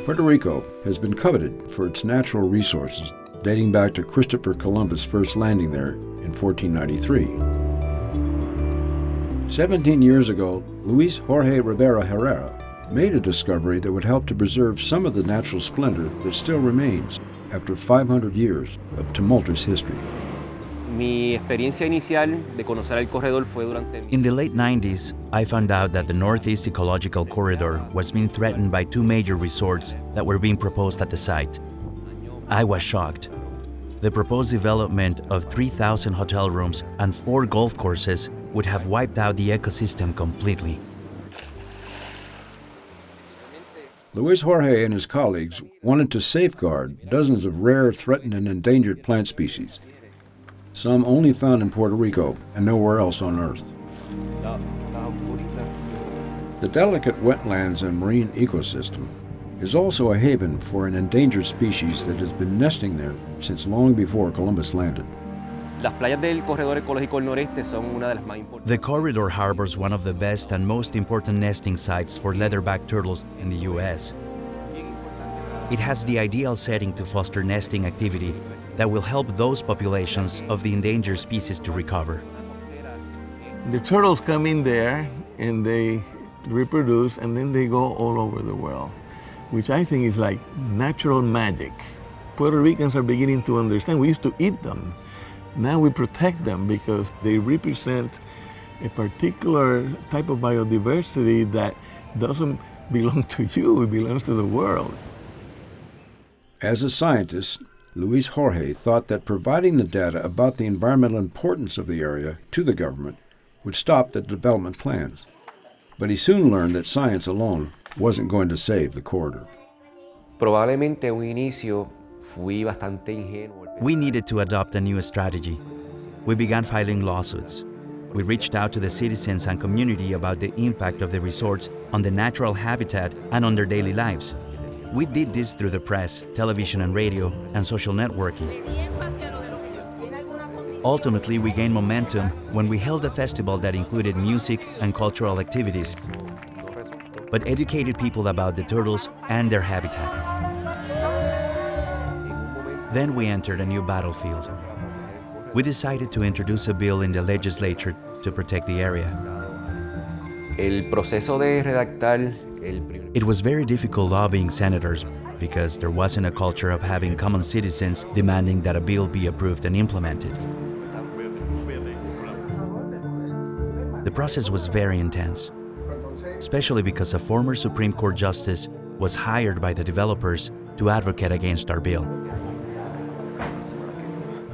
Puerto Rico has been coveted for its natural resources dating back to Christopher Columbus' first landing there in 1493. 17 years ago, Luis Jorge Rivera Herrera made a discovery that would help to preserve some of the natural splendor that still remains after 500 years of tumultuous history. Mi experiencia inicial de conocer el corredor fue durante... In the late 90s, I found out that the Northeast Ecological Corridor was being threatened by two major resorts that were being proposed at the site. I was shocked. The proposed development of 3,000 hotel rooms and 4 golf courses would have wiped out the ecosystem completely. Luis Jorge and his colleagues wanted to safeguard dozens of rare, threatened, and endangered plant species, some only found in Puerto Rico and nowhere else on Earth. The delicate wetlands and marine ecosystem is also a haven for an endangered species that has been nesting there since long before Columbus landed. Las playas del corredor ecológico del noreste son una de las más importantes. The corridor harbors one of the best and most important nesting sites for leatherback turtles in the U.S. It has the ideal setting to foster nesting activity that will help those populations of the endangered species to recover. The turtles come in there and they reproduce and then they go all over the world, which I think is like natural magic. Puerto Ricans are beginning to understand. We used to eat them. Now we protect them because they represent a particular type of biodiversity that doesn't belong to you, it belongs to the world. As a scientist, Luis Jorge thought that providing the data about the environmental importance of the area to the government would stop the development plans. But he soon learned that science alone wasn't going to save the corridor. Probablemente un inicio fui bastante ingenuo. We needed to adopt a new strategy. We began filing lawsuits. We reached out to the citizens and community about the impact of the resorts on the natural habitat and on their daily lives. We did this through the press, television and radio, and social networking. Ultimately, we gained momentum when we held a festival that included music and cultural activities, but educated people about the turtles and their habitat. Then we entered a new battlefield. We decided to introduce a bill in the legislature to protect the area. El proceso de redactar It was very difficult lobbying senators because there wasn't a culture of having common citizens demanding that a bill be approved and implemented. The process was very intense, especially because a former Supreme Court justice was hired by the developers to advocate against our bill.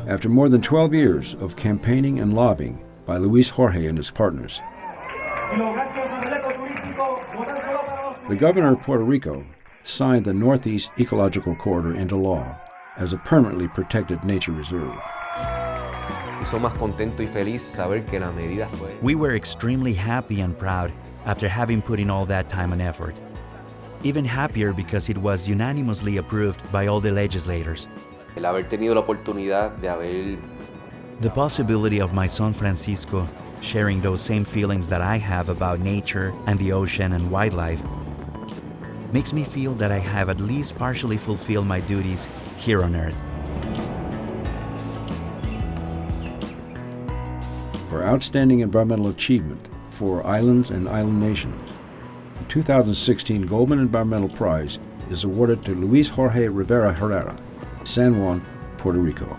After more than 12 years of campaigning and lobbying by Luis Jorge and his partners, the governor of Puerto Rico signed the Northeast Ecological Corridor into law as a permanently protected nature reserve. We were extremely happy and proud after having put in all that time and effort. Even happier because it was unanimously approved by all the legislators. The The possibility of my son Francisco sharing those same feelings that I have about nature and the ocean and wildlife makes me feel that I have at least partially fulfilled my duties here on Earth. For outstanding environmental achievement for islands and island nations, the 2016 Goldman Environmental Prize is awarded to Luis Jorge Rivera Herrera, San Juan, Puerto Rico.